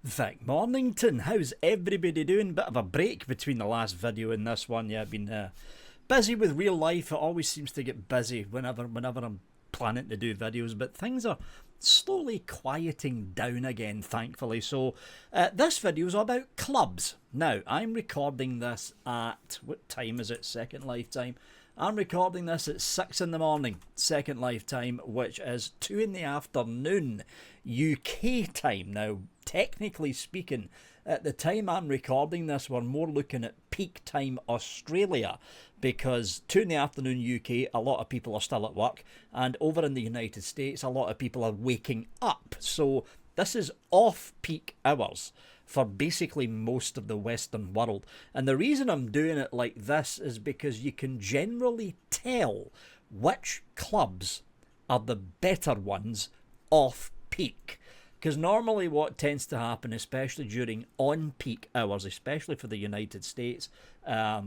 Vic Mornington, how's everybody doing? Bit of a break between the last video and this one. Yeah, I've been busy with real life. It always seems to get busy whenever I'm planning to do videos, but things are slowly quieting down again, thankfully. So this video is about clubs. Now, I'm recording this at, what time is it? Second Life time. I'm recording this at 6 in the morning, Second Life time, which is 2 in the afternoon, UK time. Now, technically speaking, at the time I'm recording this, we're more looking at peak time Australia, because 2 in the afternoon UK, a lot of people are still at work, and over in the United States, a lot of people are waking up. So this is off-peak hours for basically most of the Western world. And the reason I'm doing it like this is because you can generally tell which clubs are the better ones off-peak. Because normally what tends to happen, especially during on-peak hours, especially for the United States, a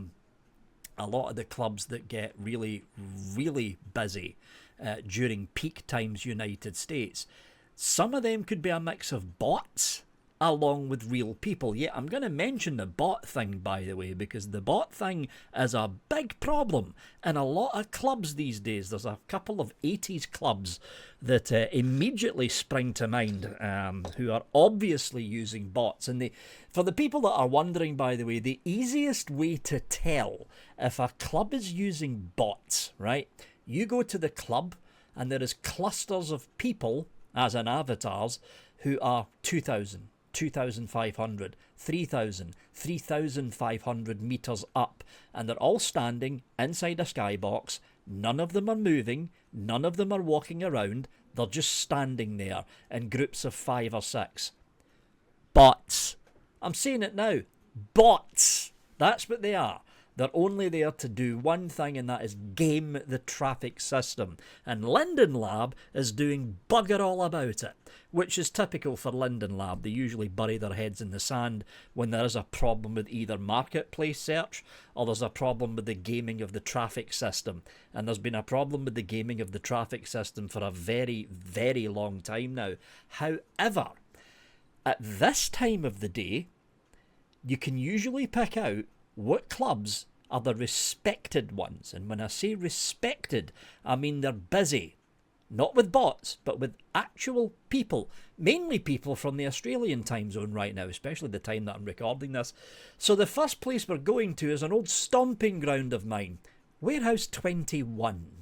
lot of the clubs that get really, really busy during peak times United States, some of them could be a mix of bots along with real people. Yeah, I'm going to mention the bot thing, by the way, because the bot thing is a big problem in a lot of clubs these days. There's a couple of 80s clubs that immediately spring to mind who are obviously using bots. And for the people that are wondering, by the way, the easiest way to tell if a club is using bots, right? You go to the club and there is clusters of people, as in avatars, who are 2,000. 2,500, 3,000, 3,500 metres up, and they're all standing inside a skybox. None of them are moving, none of them are walking around, they're just standing there in groups of 5 or 6. Bots. I'm saying it now. Bots. That's what they are. They're only there to do one thing, and that is game the traffic system. And Linden Lab is doing bugger all about it, which is typical for Linden Lab. They usually bury their heads in the sand when there is a problem with either marketplace search or there's a problem with the gaming of the traffic system. And there's been a problem with the gaming of the traffic system for a very, very long time now. However, at this time of the day, you can usually pick out what clubs are the respected ones. And when I say respected, I mean they're busy. Not with bots, but with actual people. Mainly people from the Australian time zone right now, especially the time that I'm recording this. So the first place we're going to is an old stomping ground of mine, Warehouse 21.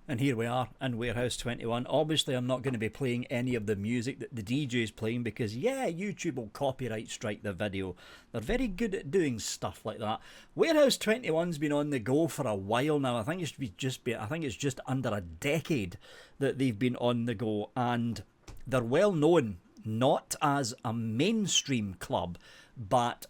And here we are in Warehouse 21. Obviously, I'm not going to be playing any of the music that the DJ is playing because, yeah, YouTube will copyright strike the video. They're very good at doing stuff like that. Warehouse 21's been on the go for a while now. I think it's just under a decade that they've been on the go, and they're well known not as a mainstream club, but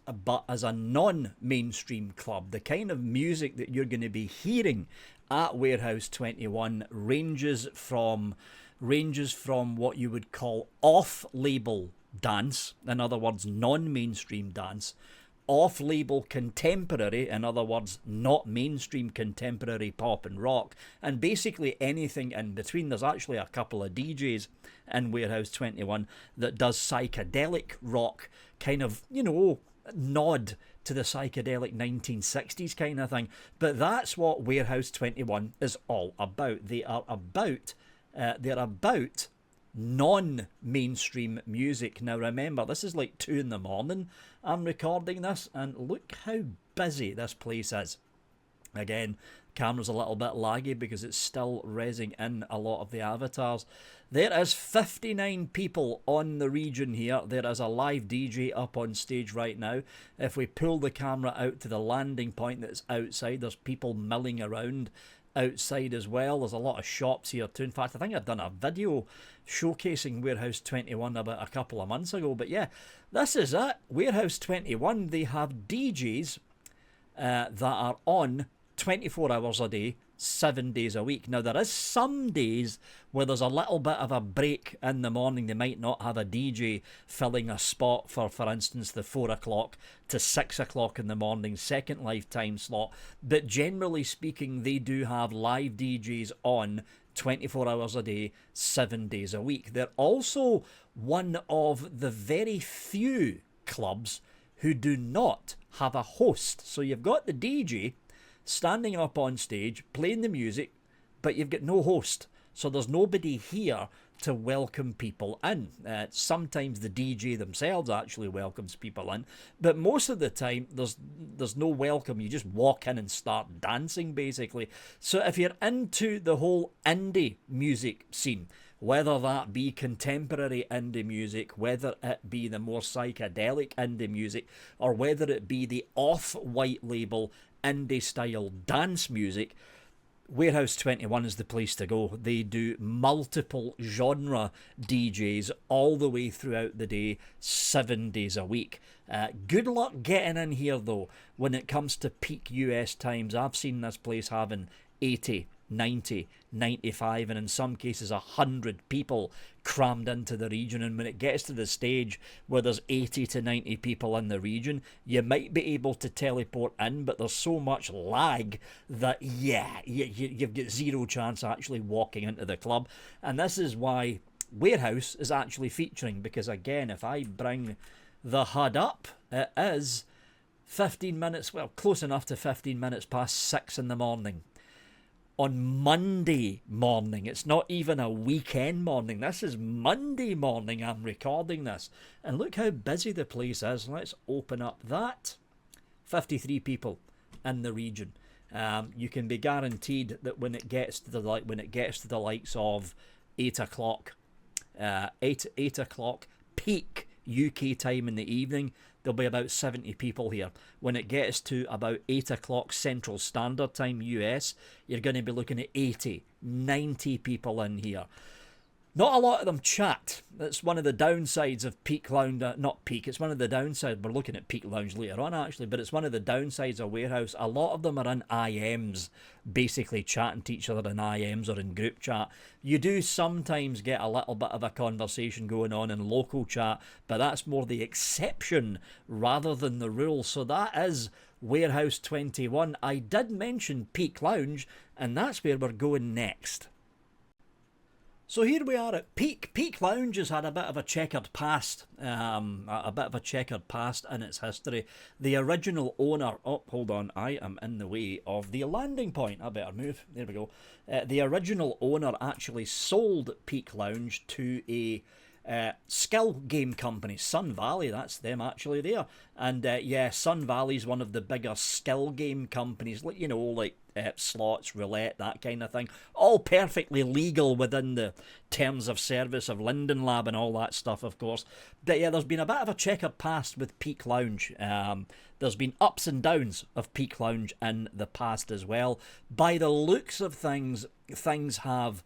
as a non-mainstream club. The kind of music that you're going to be hearing at Warehouse 21 ranges from what you would call off-label dance, in other words, non-mainstream dance, off-label contemporary, in other words, not mainstream contemporary pop and rock, and basically anything in between. There's actually a couple of DJs in Warehouse 21 that does psychedelic rock, kind of, nod to the psychedelic 1960s kind of thing. But that's what Warehouse 21 is all about. They're about non-mainstream music. Now remember, this is like 2 in the morning I'm recording this, and look how busy this place is. Again, camera's a little bit laggy because it's still rezzing in a lot of the avatars. There is 59 people on the region here. There is a live DJ up on stage right now. If we pull the camera out to the landing point that's outside, there's people milling around outside as well. There's a lot of shops here too. In fact, I think I've done a video showcasing Warehouse 21 about a couple of months ago. But yeah, this is it. Warehouse 21, they have DJs that are on 24 hours a day, 7 days a week. Now, there is some days where there's a little bit of a break in the morning. They might not have a DJ filling a spot for instance, the 4 o'clock to 6 o'clock in the morning Second Life time slot. But generally speaking, they do have live DJs on 24 hours a day, 7 days a week. They're also one of the very few clubs who do not have a host. So you've got the DJ standing up on stage playing the music, but you've got no host. So there's nobody here to welcome people in. Sometimes the DJ themselves actually welcomes people in, but most of the time there's no welcome. You just walk in and start dancing, basically. So if you're into the whole indie music scene, whether that be contemporary indie music, whether it be the more psychedelic indie music, or whether it be the off-white label indie style dance music, Warehouse 21 is the place to go. They do multiple genre DJs all the way throughout the day, 7 days a week. Good luck getting in here though. When it comes to peak US times, I've seen this place having 80, 90, 95 and in some cases 100 people crammed into the region. And when it gets to the stage where there's 80 to 90 people in the region, you might be able to teleport in, but there's so much lag that you've got zero chance actually walking into the club. And this is why Warehouse is actually featuring, because again, if I bring the HUD up, it is 15 minutes, well, close enough to 15 minutes past 6 in the morning. On Monday morning. It's not even a weekend morning. This is Monday morning I'm recording this. And look how busy the place is. Let's open up that. 53 people in the region. You can be guaranteed that when it gets to the likes of 8 o'clock, 8 o'clock peak UK time in the evening, there'll be about 70 people here. When it gets to about 8 o'clock Central Standard Time US, you're going to be looking at 80, 90 people in here. Not a lot of them chat. That's one of the downsides of Peak Lounge. Not Peak, it's one of the downsides. We're looking at Peak Lounge later on, actually, but it's one of the downsides of Warehouse. A lot of them are in IMs, basically chatting to each other in IMs or in group chat. You do sometimes get a little bit of a conversation going on in local chat, but that's more the exception rather than the rule. So that is Warehouse 21. I did mention Peak Lounge, and that's where we're going next. So here we are at Peak. Peak Lounge has had a bit of a checkered past, in its history. The original owner, hold on, I am in the way of the landing point. I better move. There we go. The original owner actually sold Peak Lounge to a skill game company, Sun Valley. That's them actually there. And Sun Valley's one of the bigger skill game companies, like slots, roulette, that kind of thing. All perfectly legal within the terms of service of Linden Lab and all that stuff, of course. But yeah, there's been a bit of a checkered past with Peak Lounge. There's been ups and downs of Peak Lounge in the past as well. By the looks of things, things have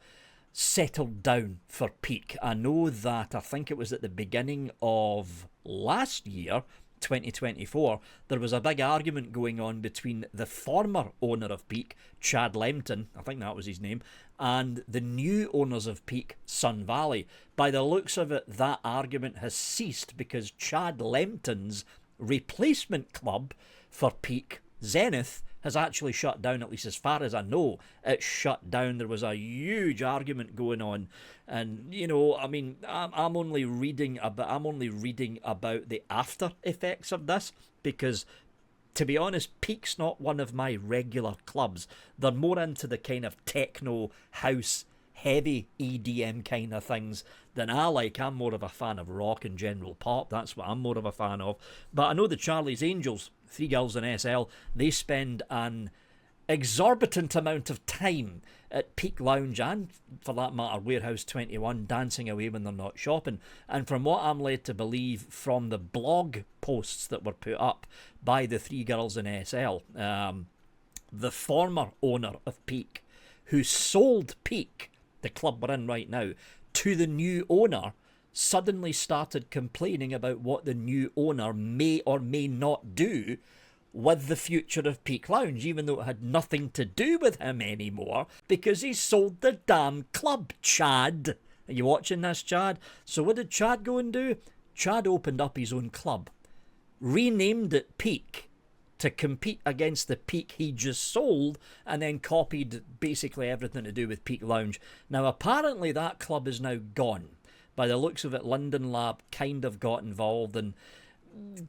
settled down for Peak. I know that, I think it was at the beginning of last year, 2024, there was a big argument going on between the former owner of Peak, Chad Lempton, I think that was his name, and the new owners of Peak, Sun Valley. By the looks of it, that argument has ceased because Chad Lempton's replacement club for Peak, Zenith, has actually shut down. At least as far as I know, it's shut down. There was a huge argument going on, and I'm only reading about the after effects of this, because to be honest, Peak's not one of my regular clubs. They're more into the kind of techno house heavy EDM kind of things than I like. I'm more of a fan of rock and general pop. That's what I'm more of a fan of. But I know the Charlie's Angels, 3 Girls in SL, they spend an exorbitant amount of time at Peak Lounge and, for that matter, Warehouse 21, dancing away when they're not shopping. And from what I'm led to believe from the blog posts that were put up by the 3 Girls in SL, the former owner of Peak, who sold Peak, the club we're in right now, to the new owner, suddenly started complaining about what the new owner may or may not do with the future of Peak Lounge, even though it had nothing to do with him anymore, because he sold the damn club, Chad. Are you watching this, Chad? So what did Chad go and do? Chad opened up his own club, renamed it Peak, to compete against the Peak he just sold, and then copied basically everything to do with Peak Lounge. Now, apparently that club is now gone. by the looks of it, London Lab kind of got involved and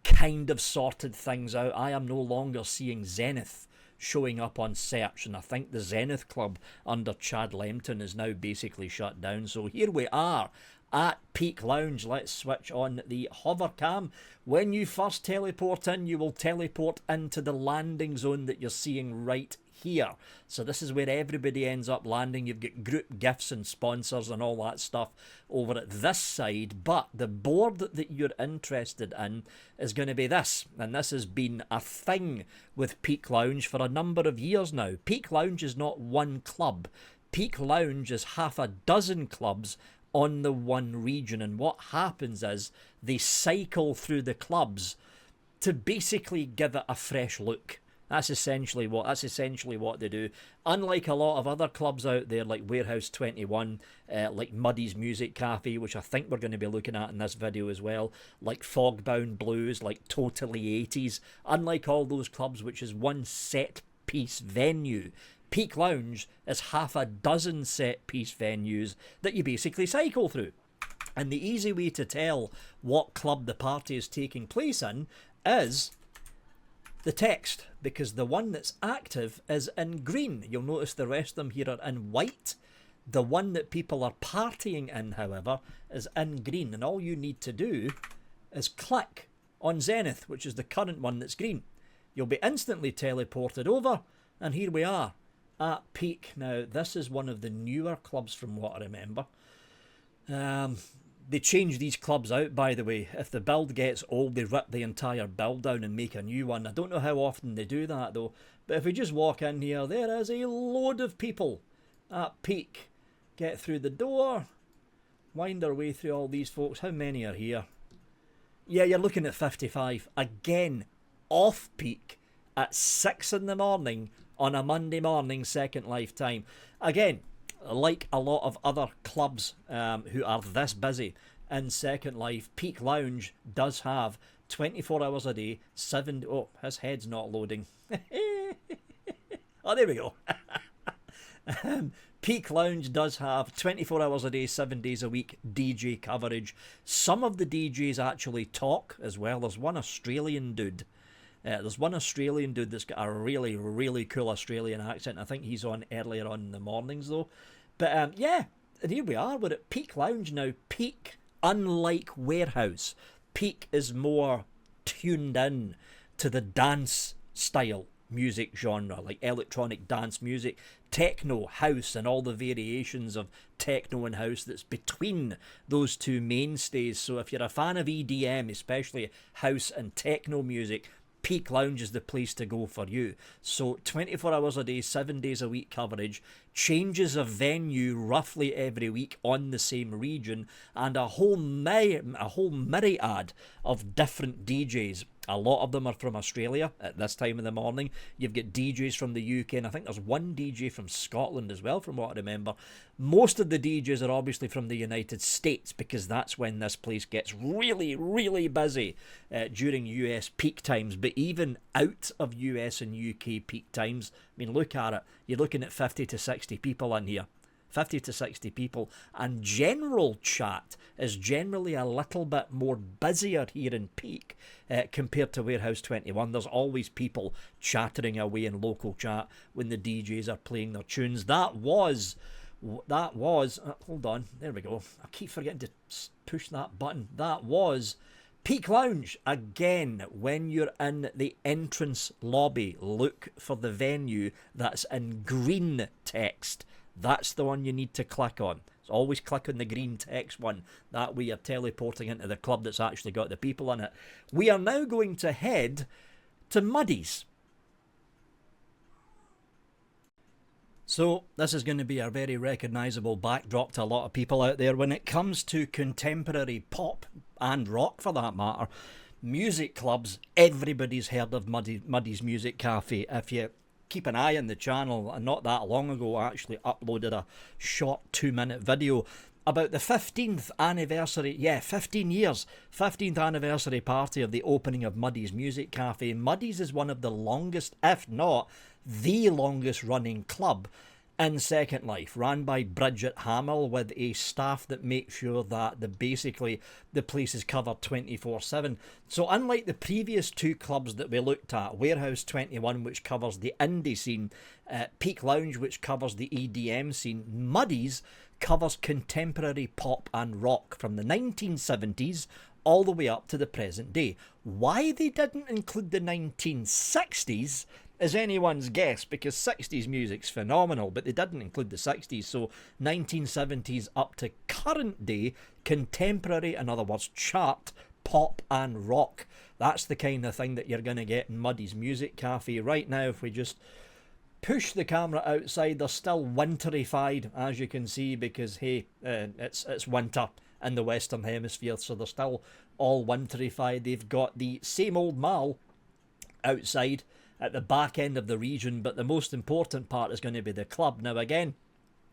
kind of sorted things out. I am no longer seeing Zenith showing up on search, and I think the Zenith Club under Chad Lempton is now basically shut down. So here we are at Peak Lounge. Let's switch on the hover cam. When you first teleport in, you will teleport into the landing zone that you're seeing right here. So this is where everybody ends up landing. You've got group gifts and sponsors and all that stuff over at this side, but the board that you're interested in is going to be this, and this has been a thing with Peak Lounge for a number of years now. Peak Lounge is not one club. Peak Lounge is half a dozen clubs on the one region, and what happens is they cycle through the clubs to basically give it a fresh look. That's essentially what they do. Unlike a lot of other clubs out there, like Warehouse 21, like Muddy's Music Cafe, which I think we're going to be looking at in this video as well, like Fogbound Blues, like Totally 80s, unlike all those clubs, which is one set-piece venue, Peak Lounge is half a dozen set-piece venues that you basically cycle through. And the easy way to tell what club the party is taking place in is the text, because the one that's active is in green. You'll notice the rest of them here are in white. The one that people are partying in, however, is in green, and all you need to do is click on Zenith, which is the current one that's green. You'll be instantly teleported over, and here we are at Peak. Now, this is one of the newer clubs from what I remember. They change these clubs out, by the way. If the build gets old, they rip the entire build down and make a new one. I don't know how often they do that, though. But if we just walk in here, there is a load of people at Peak. Get through the door, wind our way through all these folks. How many are here? Yeah, you're looking at 55. Again, off Peak at 6 in the morning on a Monday morning, Second Life time. Again, like a lot of other clubs who are this busy in Second Life, Peak Lounge does have 24 hours a day, 7... Oh, his head's not loading. Oh, there we go. Peak Lounge does have 24 hours a day, 7 days a week DJ coverage. Some of the DJs actually talk as well. There's one Australian dude. There's one Australian dude that's got a really, really cool Australian accent. I think he's on earlier on in the mornings, though. But yeah, and here we are. We're at Peak Lounge now. Peak, unlike Warehouse, Peak is more tuned in to the dance style music genre, like electronic dance music, techno, house, and all the variations of techno and house that's between those two mainstays. So if you're a fan of EDM, especially house and techno music, Peak Lounge is the place to go for you. So 24 hours a day, 7 days a week coverage, changes of venue roughly every week on the same region, and a whole myriad of different DJs. A lot of them are from Australia at this time in the morning. You've got DJs from the UK, and I think there's one DJ from Scotland as well, from what I remember. Most of the DJs are obviously from the United States, because that's when this place gets really, really busy during US peak times. But even out of US and UK peak times, I mean, look at it. You're looking at 50 to 60 people in here. 50 to 60 people, and general chat is generally a little bit more busier here in Peak compared to Warehouse 21. There's always people chattering away in local chat when the DJs are playing their tunes. That was hold on, there we go, I keep forgetting to push that button. That was Peak Lounge. Again, when you're in the entrance lobby, look for the venue that's in green text. That's the one you need to click on. So always click on the green text one. That way you're teleporting into the club that's actually got the people in it. We are now going to head to Muddy's. So this is going to be a very recognisable backdrop to a lot of people out there. When it comes to contemporary pop and rock, for that matter, music clubs, everybody's heard of Muddy's Music Cafe. If you keep an eye on the channel, and not that long ago I actually uploaded a short 2-minute video about the 15th anniversary, 15th anniversary party of the opening of Muddy's Music Cafe. Muddy's is one of the longest, if not the longest running club in Second Life, ran by Bridget Hamill, with a staff that make sure that basically the place is covered 24/7. So unlike the previous two clubs that we looked at, Warehouse 21, which covers the indie scene, Peak Lounge, which covers the EDM scene, Muddies covers contemporary pop and rock from the 1970s all the way up to the present day. Why they didn't include the 1960s is anyone's guess, because 60s music's phenomenal, but they didn't include the 60s. So 1970s up to current day, contemporary, in other words, chart, pop and rock. That's the kind of thing that you're going to get in Muddy's Music Cafe. Right now, if we just push the camera outside, they're still winterified, as you can see, because hey, it's winter in the Western Hemisphere, so they're still all winterified. They've got the same old mall outside at the back end of the region, but the most important part is going to be the club. Now again,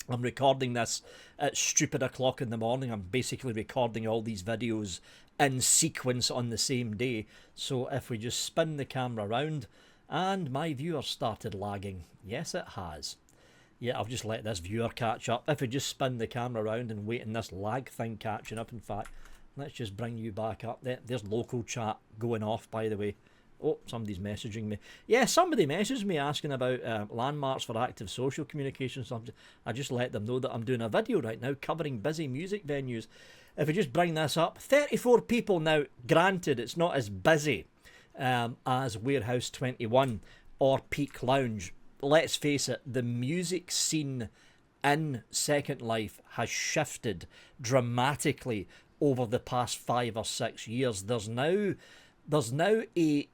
I'm recording this at stupid o'clock in the morning. I'm basically recording all these videos in sequence on the same day. So if we just spin the camera around, and my viewer started lagging. Yes, it has. Yeah, I'll just let this viewer catch up. If we just spin the camera around and wait in this lag thing catching up, in fact, let's just bring you back up there. There's local chat going off, by the way. Oh, somebody's messaging me. Yeah, somebody messaged me asking about landmarks for active social communication. So I just let them know that I'm doing a video right now covering busy music venues. If we just bring this up, 34 people now. Granted, it's not as busy as Warehouse 21 or Peak Lounge. Let's face it, the music scene in Second Life has shifted dramatically over the past 5 or 6 years. There's now a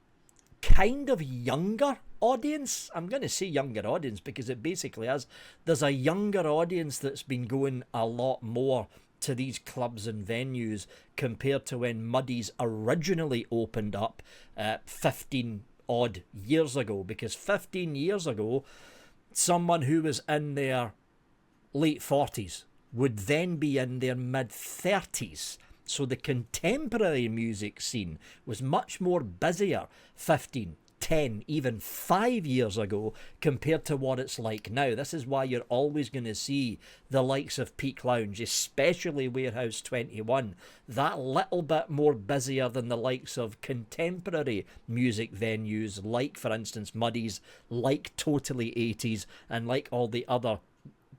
kind of younger audience. I'm going to say younger audience because it basically is. There's a younger audience that's been going a lot more to these clubs and venues compared to when Muddies originally opened up 15 odd years ago. Because 15 years ago, someone who was in their late 40s would then be in their mid 30s. So the contemporary music scene was much more busier 15, 10, even 5 years ago compared to what it's like now. This is why you're always going to see the likes of Peak Lounge, especially Warehouse 21, that little bit more busier than the likes of contemporary music venues, like, for instance, Muddies, like Totally 80s, and like all the other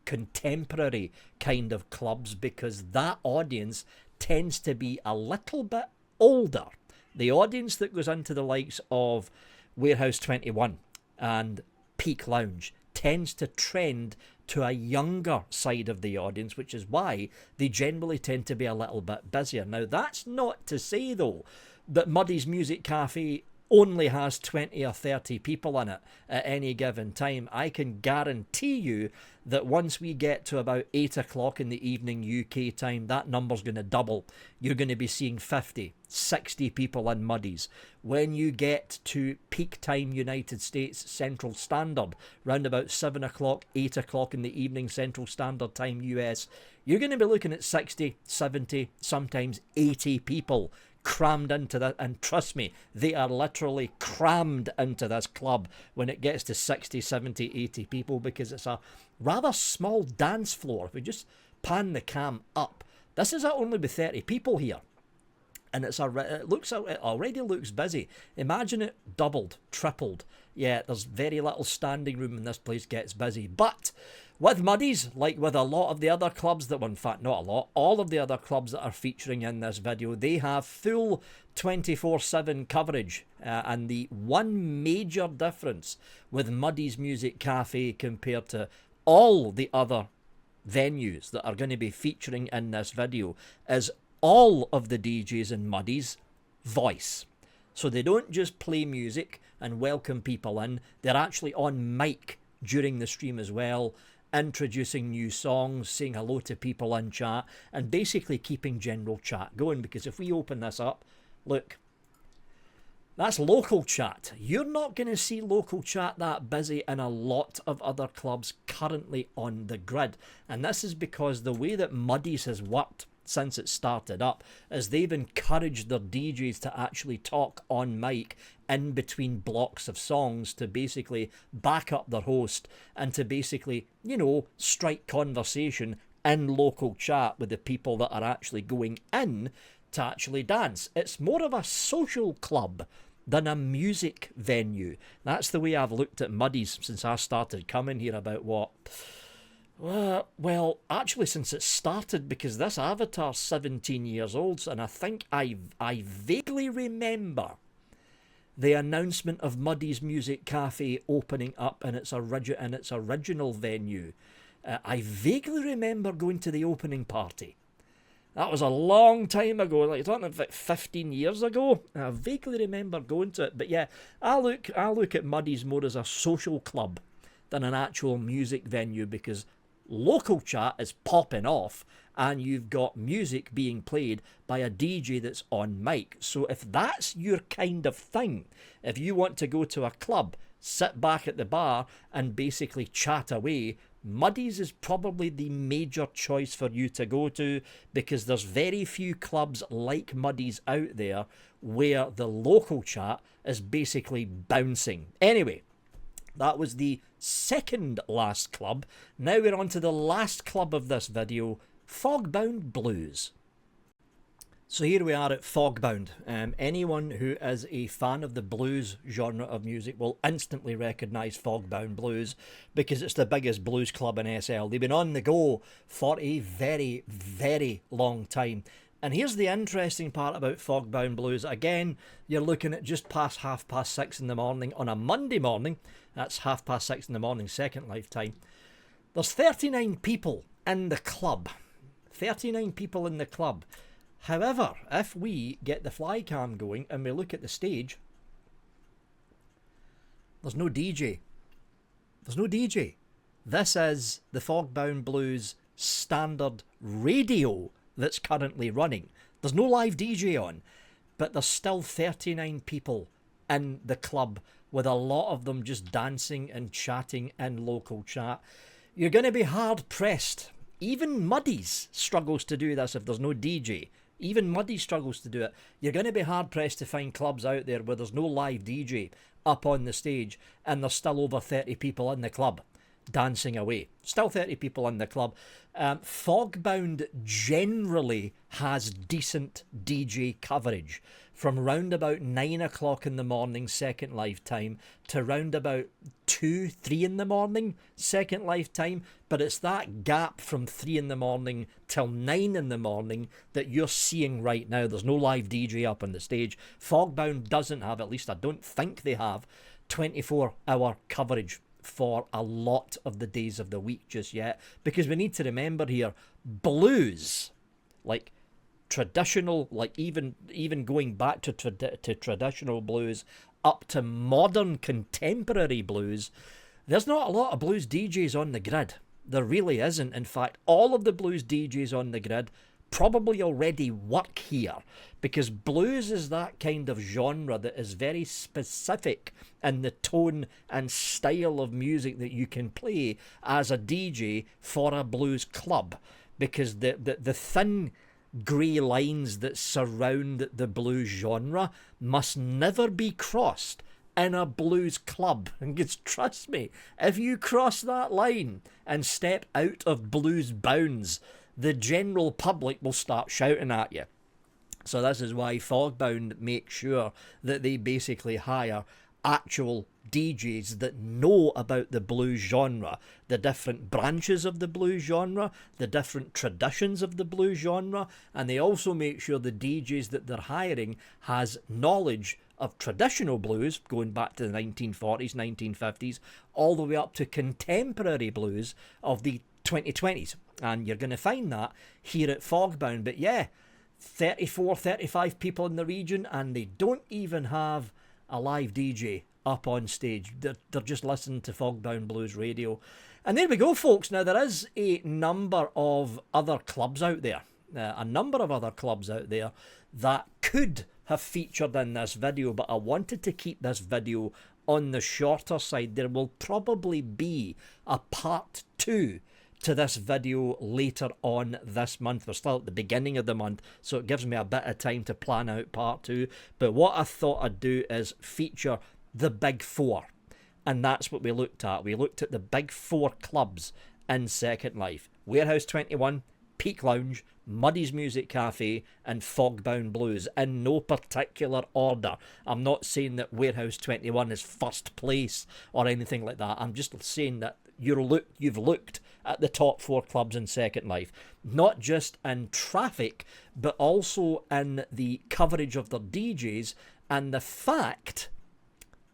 contemporary kind of clubs, because that audience tends to be a little bit older. The audience that goes into the likes of Warehouse 21 and Peak Lounge tends to trend to a younger side of the audience, which is why they generally tend to be a little bit busier. Now, that's not to say, though, that Muddy's Music Cafe only has 20 or 30 people in it at any given time. I can guarantee you that once we get to about 8 o'clock in the evening UK time, that number's going to double. You're going to be seeing 50, 60 people in Muddies. When you get to peak time United States Central Standard, round about 7 o'clock, 8 o'clock in the evening Central Standard Time US, you're going to be looking at 60, 70, sometimes 80 people crammed into that. And trust me, they are literally crammed into this club when it gets to 60, 70, 80 people, because it's a rather small dance floor. If we just pan the cam up, this is only with 30 people here, and it already looks busy. Imagine it doubled, tripled. Yeah, there's very little standing room and this place gets busy. But with Muddies, like with a lot of the other clubs that, well, in fact, not a lot, all of the other clubs that are featuring in this video, they have full 24/7 coverage. And the one major difference with Muddy's Music Cafe compared to all the other venues that are going to be featuring in this video is all of the DJs in Muddy's voice. So they don't just play music and welcome people in, they're actually on mic during the stream as well, introducing new songs, saying hello to people in chat, and basically keeping general chat going. Because if we open this up, look, that's local chat. You're not going to see local chat that busy in a lot of other clubs currently on the grid. And this is because the way that Muddies has worked since it started up is they've encouraged their DJs to actually talk on mic in between blocks of songs to basically back up their host and to basically, strike conversation in local chat with the people that are actually going in to actually dance. It's more of a social club than a music venue. That's the way I've looked at Muddies since I started coming here about what? Well, actually since it started, because this avatar's 17 years old, and I think I vaguely remember the announcement of Muddy's Music Cafe opening up in its original venue. I vaguely remember going to the opening party. That was a long time ago, like talking about 15 years ago. I vaguely remember going to it, but yeah, I look at Muddy's more as a social club than an actual music venue, because local chat is popping off and you've got music being played by a DJ that's on mic. So if that's your kind of thing, if you want to go to a club, sit back at the bar and basically chat away, Muddy's is probably the major choice for you to go to, because there's very few clubs like Muddy's out there where the local chat is basically bouncing. Anyway, that was the second last club. Now we're on to the last club of this video, Fogbound Blues. So here we are at Fogbound. Anyone who is a fan of the blues genre of music will instantly recognise Fogbound Blues, because it's the biggest blues club in SL. They've been on the go for a very, very long time. And here's the interesting part about Fogbound Blues. Again, you're looking at just past 6:30 in the morning on a Monday morning. That's 6:30 in the morning, Second Life time. There's 39 people in the club. 39 people in the club. However, if we get the fly cam going and we look at the stage, there's no DJ. There's no DJ. This is the Fogbound Blues standard radio that's currently running. There's no live DJ on, but there's still 39 people in the club, with a lot of them just dancing and chatting in local chat. You're going to be hard pressed. Even Muddy's struggles to do this if there's no DJ. Even Muddy struggles to do it. You're going to be hard pressed to find clubs out there where there's no live DJ up on the stage and there's still over 30 people in the club dancing away. Still 30 people in the club. Fogbound generally has decent DJ coverage from round about 9 o'clock in the morning, Second Life time, to round about 2, 3 in the morning, Second Life time. But it's that gap from 3 in the morning till 9 in the morning that you're seeing right now. There's no live DJ up on the stage. Fogbound doesn't have, at least I don't think they have, 24-hour coverage for a lot of the days of the week just yet, because we need to remember here, blues, like traditional, like even going back to traditional blues up to modern contemporary blues, there's not a lot of blues DJs on the grid. There really isn't. In fact, all of the blues DJs on the grid probably already work here, because blues is that kind of genre that is very specific in the tone and style of music that you can play as a DJ for a blues club, because the thin grey lines that surround the blues genre must never be crossed in a blues club. And just trust me, if you cross that line and step out of blues bounds, the general public will start shouting at you. So this is why Fogbound make sure that they basically hire actual DJs that know about the blues genre, the different branches of the blues genre, the different traditions of the blues genre, and they also make sure the DJs that they're hiring has knowledge of traditional blues going back to the 1940s, 1950s, all the way up to contemporary blues of the 2020s. And you're going to find that here at Fogbound. But yeah, 34, 35 people in the region, and they don't even have a live DJ up on stage. They're just listening to Fogbound Blues Radio. And there we go, folks. Now, there is a number of other clubs out there. That could have featured in this video, but I wanted to keep this video on the shorter side. There will probably be a part 2 to this video later on this month. We're still at the beginning of the month, so it gives me a bit of time to plan out part 2. But what I thought I'd do is feature the big 4. And that's what we looked at. We looked at the big 4 clubs in Second Life. Warehouse 21, Peak Lounge, Muddy's Music Cafe and Fogbound Blues, in no particular order. I'm not saying that Warehouse 21 is first place or anything like that. I'm just saying that you've looked at the top 4 clubs in Second Life, not just in traffic, but also in the coverage of their DJs and the fact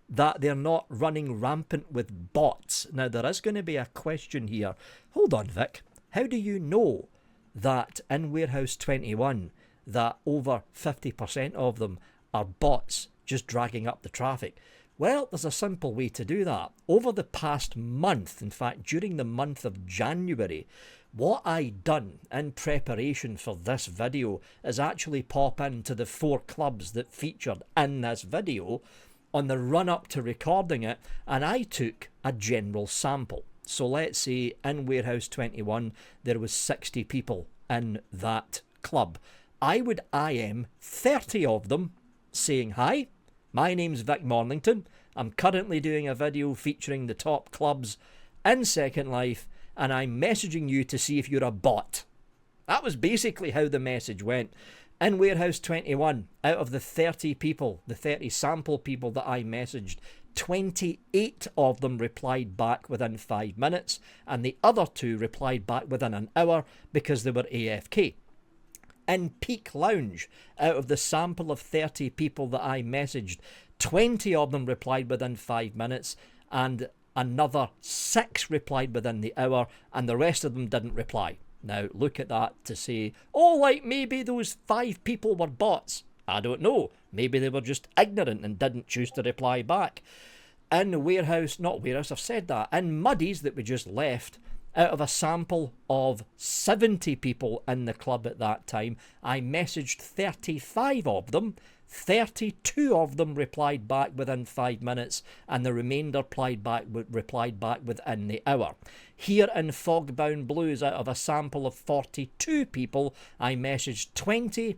that they're not running rampant with bots. Now, there is going to be a question here. Hold on, Vic. How do you know that in Warehouse 21 that over 50% of them are bots just dragging up the traffic? Well, there's a simple way to do that. Over the past month, in fact, during the month of January, what I done in preparation for this video is actually pop into the 4 clubs that featured in this video on the run-up to recording it, and I took a general sample. So let's say in Warehouse 21 there was 60 people in that club. I would IM 30 of them saying, "Hi, my name's Vic Mornington. I'm currently doing a video featuring the top clubs in Second Life, and I'm messaging you to see if you're a bot." That was basically how the message went. In Warehouse 21, out of the 30 people, the 30 sample people that I messaged, 28 of them replied back within 5 minutes, and the other 2 replied back within an hour because they were AFK. In Peak Lounge, out of the sample of 30 people that I messaged, 20 of them replied within 5 minutes, and another 6 replied within the hour, and the rest of them didn't reply. Now, look at that to say, oh, like maybe those 5 people were bots. I don't know. Maybe they were just ignorant and didn't choose to reply back. In I've said that. In Muddy's that we just left, out of a sample of 70 people in the club at that time, I messaged 35 of them. 32 of them replied back within 5 minutes, and the remainder replied back within the hour. Here in Fogbound Blues, out of a sample of 42 people, I messaged 20.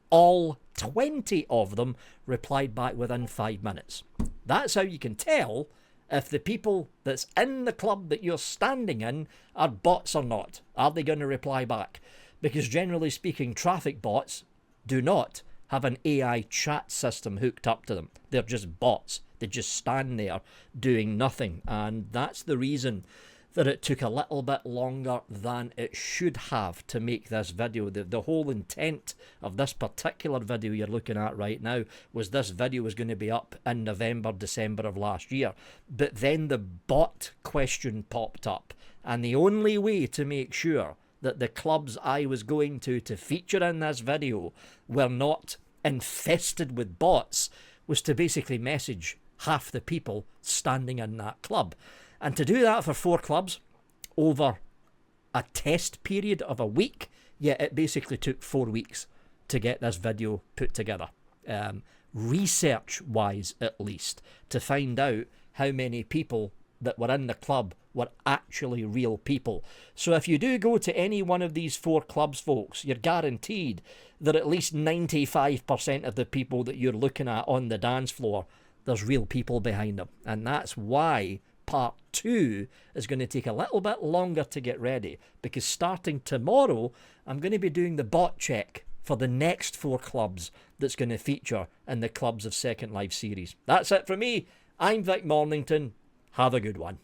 All 20 of them replied back within 5 minutes. That's how you can tell if the people that's in the club that you're standing in are bots or not. Are they going to reply back? Because generally speaking, traffic bots do not have an AI chat system hooked up to them. They're just bots. They just stand there doing nothing. And that's the reason that it took a little bit longer than it should have to make this video. The whole intent of this particular video you're looking at right now was this video was going to be up in November, December of last year. But then the bot question popped up. And the only way to make sure that the clubs I was going to feature in this video were not infested with bots was to basically message half the people standing in that club. And to do that for 4 clubs over a test period of a week, yeah, it basically took 4 weeks to get this video put together. Research-wise, at least, to find out how many people that were in the club were actually real people. So if you do go to any one of these 4 clubs, folks, you're guaranteed that at least 95% of the people that you're looking at on the dance floor, there's real people behind them. And that's why part 2 is going to take a little bit longer to get ready, because starting tomorrow, I'm going to be doing the bot check for the next 4 clubs that's going to feature in the Clubs of Second Life series. That's it from me. I'm Vic Mornington. Have a good one.